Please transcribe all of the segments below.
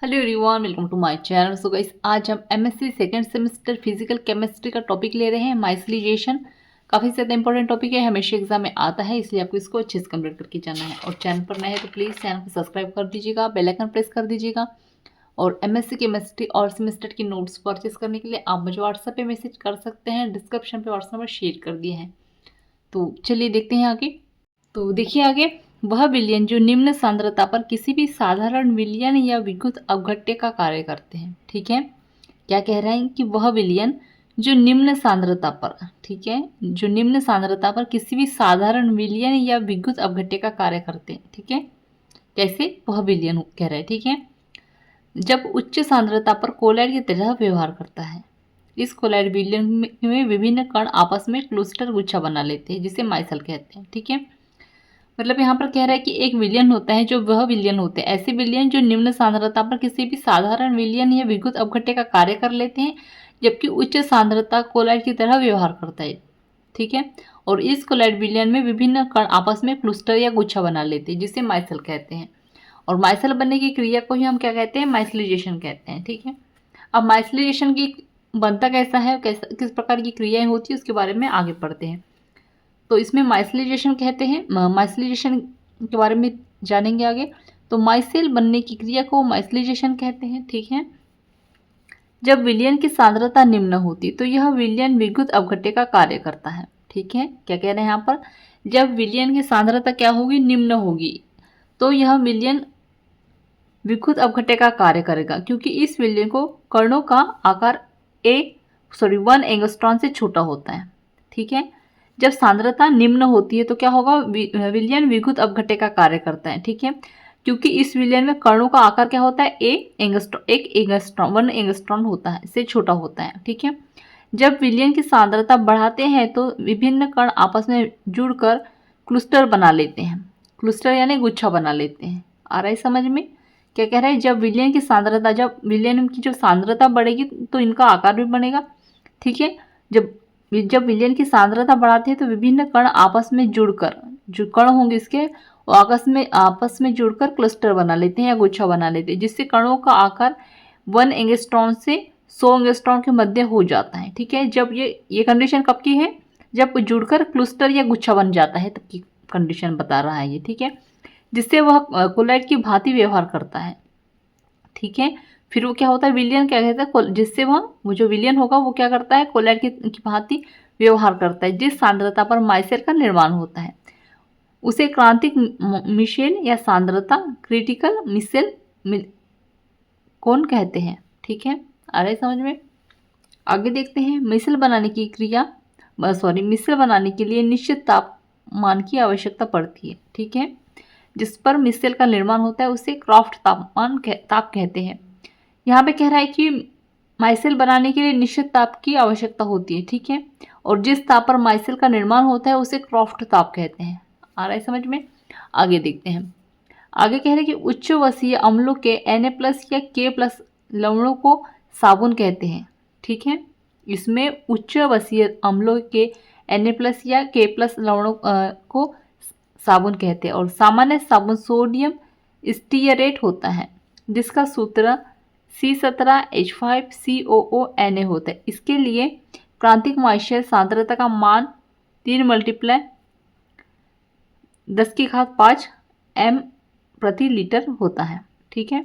Hello everyone, welcome to my channel. So guys, आज हम MSc second semester physical chemistry का topic ले रहे हैं, माइसिलेशन। काफ़ी ज़्यादा इंपॉर्टेंट टॉपिक है, हमेशा एग्जाम में आता है, इसलिए आपको इसको अच्छे से कंप्लीट करके जाना है। और चैनल पर नए हैं तो प्लीज़ चैनल को सब्सक्राइब कर दीजिएगा, बेल आइकन प्रेस कर दीजिएगा। और एमएससी केमिस्ट्री और सेमेस्टर की नोट्स परचेस करने के लिए आप मुझे व्हाट्सएप पे मैसेज कर सकते हैं, डिस्क्रिप्शन पे व्हाट्सएप नंबर शेयर कर दिए हैं। तो चलिए देखते हैं आगे। तो देखिए आगे, वह विलयन जो निम्न सांद्रता पर किसी भी साधारण विलयन या विद्युत अपघट्य का कार्य करते हैं। ठीक है, क्या कह रहे हैं कि वह विलयन जो निम्न सांद्रता पर, ठीक है, जो निम्न सांद्रता पर किसी भी साधारण विलयन या विद्युत अपघट्य का कार्य करते हैं। ठीक है, कैसे वह विलयन कह रहे हैं। ठीक है, जब उच्च सांद्रता पर कोलाइड की तरह व्यवहार करता है। इस कोलाइड विलयन में विभिन्न कण आपस में क्लस्टर गुच्छा बना लेते हैं, जिसे माइसल कहते हैं। ठीक है, मतलब यहाँ पर कह रहा है कि एक विलयन होता है, जो वह विलयन होते हैं ऐसे विलयन जो निम्न सांद्रता पर किसी भी साधारण विलयन या विद्युत अपघट्य का कार्य कर लेते हैं, जबकि उच्च सांद्रता कोलाइड की तरह व्यवहार करता है। ठीक है, और इस कोलाइड विलयन में विभिन्न कण आपस में क्लस्टर या गुच्छा बना लेते हैं, जिसे माइसल कहते हैं। और माइसल बनने की क्रिया को ही हम क्या कहते हैं, माइसिलेशन कहते हैं। ठीक है, अब माइसिलेशन की बनता कैसा है, किस प्रकार की क्रियाएं होती है, उसके बारे में आगे पढ़ते हैं। तो इसमें माइसिलेशन कहते हैं, माइसिलेशन के बारे में जानेंगे आगे। तो माइसेल बनने की क्रिया को माइसिलेशन कहते हैं। ठीक है, जब विलयन की सांद्रता निम्न होती तो यह विलयन विद्युत अपघट्य का कार्य करता है। ठीक है, क्या कह रहे हैं यहाँ पर, जब विलयन की सांद्रता क्या होगी, निम्न होगी, तो यह विलयन विद्युत अपघट्य का कार्य करेगा, क्योंकि इस विलयन को कणों का आकार 1 एंगस्ट्रॉन से छोटा होता है। ठीक है, जब सांद्रता निम्न होती है तो क्या होगा, विलयन विद्युत अपघट्य का कार्य करता है। ठीक है, क्योंकि इस विलयन में कणों का आकार क्या होता है, 1 एंगस्ट्रॉन होता है, से छोटा होता है। ठीक है, जब विलयन की सांद्रता बढ़ाते हैं तो विभिन्न कण आपस में जुड़कर क्लस्टर बना लेते हैं। क्लस्टर यानी गुच्छा बना लेते हैं। आ रहा है समझ में, क्या कह रहा है, जब विलयन की सांद्रता, जब विलयन की जो सांद्रता बढ़ेगी तो इनका आकार भी बढ़ेगा। ठीक है, जब विलयन की सांद्रता बढ़ाते हैं तो विभिन्न कण आपस में जुड़कर, जो कण होंगे इसके, वो आपस में जुड़कर क्लस्टर बना लेते हैं या गुच्छा बना लेते हैं, जिससे कणों का आकार 1 एंगस्ट्रॉन से 100 एंगस्ट्रॉन के मध्य हो जाता है। ठीक है, जब ये कंडीशन कब की है, जब जुड़कर क्लस्टर या गुच्छा बन जाता है, तब की कंडीशन बता रहा है ये। ठीक है, जिससे वह कोलाइड की भांति व्यवहार करता है। ठीक है, फिर वो क्या होता है, विलयन क्या कहता है, जिससे वो जो विलयन होगा वो क्या करता है, कोलाइड की भांति व्यवहार करता है। जिस सांद्रता पर माइसेल का निर्माण होता है उसे क्रांतिक मिशेल या सांद्रता क्रिटिकल मिशेल कौन कहते हैं। ठीक है, आ रहा है समझ में। आगे देखते हैं, मिशेल बनाने की क्रिया, मिशेल बनाने के लिए निश्चित तापमान की आवश्यकता पड़ती है। ठीक है, जिस पर मिशेल का निर्माण होता है उसे क्राफ्ट ताप कहते हैं। यहाँ पे कह रहा है कि माइसेल बनाने के लिए निश्चित ताप की आवश्यकता होती है। ठीक है, और जिस ताप पर माइसेल का निर्माण होता है उसे क्राफ्ट ताप कहते हैं। आ रहा है समझ में। आगे देखते हैं, आगे कह रहे हैं कि उच्च वसीय अम्लों के Na+ या K+ लवणों को साबुन कहते हैं। ठीक है, इसमें उच्च वसीय अम्लों के Na+ या K+ लवणों को साबुन कहते हैं। और सामान्य साबुन सोडियम स्टीयरेट होता है, जिसका सूत्र C17H5COO Na होता है। इसके लिए क्रांतिक मॉइस्चर सांद्रता का मान 3 × 10⁵ m प्रति लीटर होता है। ठीक है,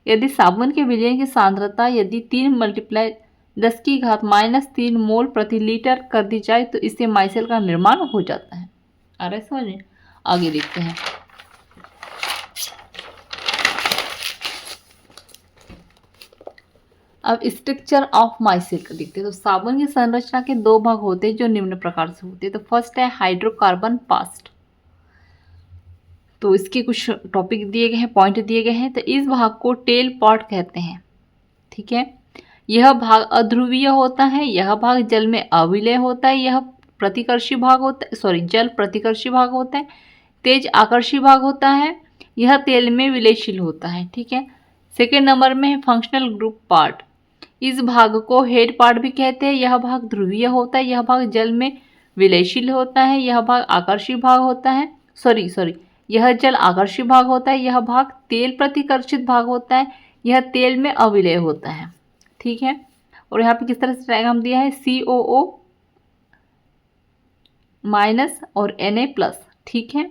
यदि साबुन के विलयन की सांद्रता यदि 3 × 10⁻³ मोल प्रति लीटर कर दी जाए तो इससे माइसेल का निर्माण हो जाता है। आ रहा है समझ में। आगे देखते हैं, अब स्ट्रक्चर ऑफ माइसेल का देखते हैं। तो साबुन की संरचना के 2 भाग होते हैं जो निम्न प्रकार से होते हैं। तो फर्स्ट है हाइड्रोकार्बन पास्ट। तो इसके कुछ टॉपिक दिए गए हैं, पॉइंट दिए गए हैं। तो इस भाग को टेल पॉट कहते हैं। ठीक है, यह भाग अध्रुवीय होता है, यह भाग जल में अविलय होता है, यह प्रतिकर्षी भाग होता है, जल प्रतिकर्षी भाग होता है, तेज आकर्षी भाग होता है, यह तेल में विलयशील होता है। ठीक है, सेकेंड नंबर में है फंक्शनल ग्रुप पार्ट। इस भाग को हेड पार्ट भी कहते हैं। यह भाग ध्रुवीय होता है, यह भाग जल में विलयशील होता है, यह भाग आकर्षी भाग होता है, यह जल आकर्षी भाग होता है, यह भाग तेल प्रतिकर्षित भाग होता है, यह तेल में अविलय होता है, ठीक है। और यहाँ पे किस तरह से डायग्राम दिया है, COO माइनस और Na+, ठीक है,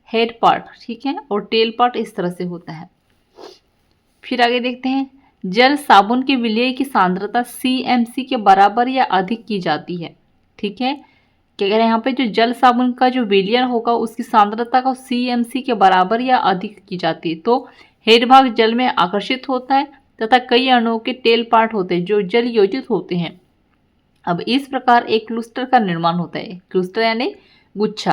हेड पार्ट, ठीक है, और टेल पार्ट इस तरह से होता है। फिर आगे देखते हैं, जल साबुन के विलय की सांद्रता CMC के बराबर या अधिक की जाती है, ठीक है। क्या कह रहे हैं यहाँ पे, जो जल साबुन का जो विलयन होगा उसकी सांद्रता का CMC के बराबर या अधिक की जाती है, तो हेड भाग जल में आकर्षित होता है तथा कई अणुओं के टेल पार्ट होते हैं जो जल योजित होते हैं। अब इस प्रकार एक क्लस्टर का निर्माण होता है, क्लस्टर यानी गुच्छा,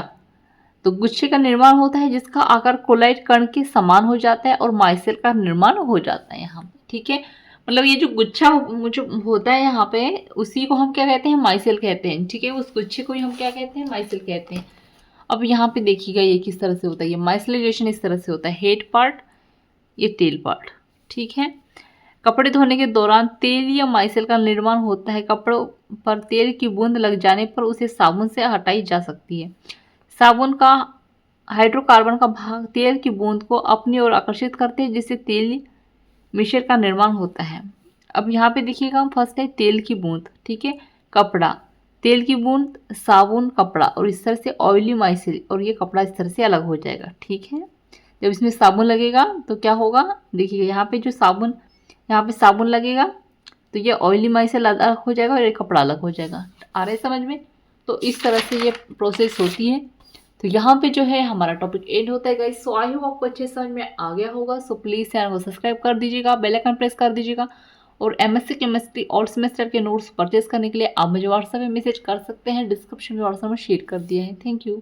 तो गुच्छे का निर्माण होता है जिसका आकार कोलाइड कण के समान हो जाता है और माइसेल का निर्माण हो जाता है यहाँ पे, ठीक है। मतलब ये जो गुच्छा जो होता है यहाँ पे, उसी को हम क्या कहते हैं, माइसेल कहते हैं, ठीक है। उस गुच्छे को ही हम क्या कहते हैं, माइसेल कहते हैं। अब यहाँ पे देखिएगा ये किस तरह से होता है, ये माइसेलाइजेशन इस तरह से होता है, हेड पार्ट, ये टेल पार्ट, ठीक है। कपड़े धोने के दौरान तेल या माइसेल का निर्माण होता है। कपड़ों पर तेल की बूंद लग जाने पर उसे साबुन से हटाई जा सकती है। साबुन का हाइड्रोकार्बन का भाग तेल की बूंद को अपनी ओर आकर्षित करते हैं जिससे तेल मिश्रण का निर्माण होता है। अब यहाँ पे देखिएगा, हम फर्स्ट है तेल की बूंद, ठीक है, कपड़ा, तेल की बूंद, साबुन, कपड़ा, और इस तरह से ऑयली माइसेल, और ये कपड़ा इस तरह से अलग हो जाएगा, ठीक है। जब इसमें साबुन लगेगा तो क्या होगा, देखिएगा यहाँ पे जो साबुन, यहाँ पे साबुन लगेगा तो ये ऑयली माइसेल अलग हो जाएगा और ये कपड़ा अलग हो जाएगा। आ रहा है समझ में? तो इस तरह से ये प्रोसेस होती है। तो यहाँ पे जो है हमारा टॉपिक एंड होता है गाइस। सो आई होप आपको अच्छे समझ में आ गया होगा। सो प्लीज़ चैनल को सब्सक्राइब कर दीजिएगा, बेल आइकन प्रेस कर दीजिएगा, और MSc केमिस्ट्री ऑल सेमेस्टर के नोट्स परचेज करने के लिए आप मुझे व्हाट्सएप में मैसेज कर सकते हैं, डिस्क्रिप्शन में व्हाट्सएप में शेयर कर दिया है। Thank you.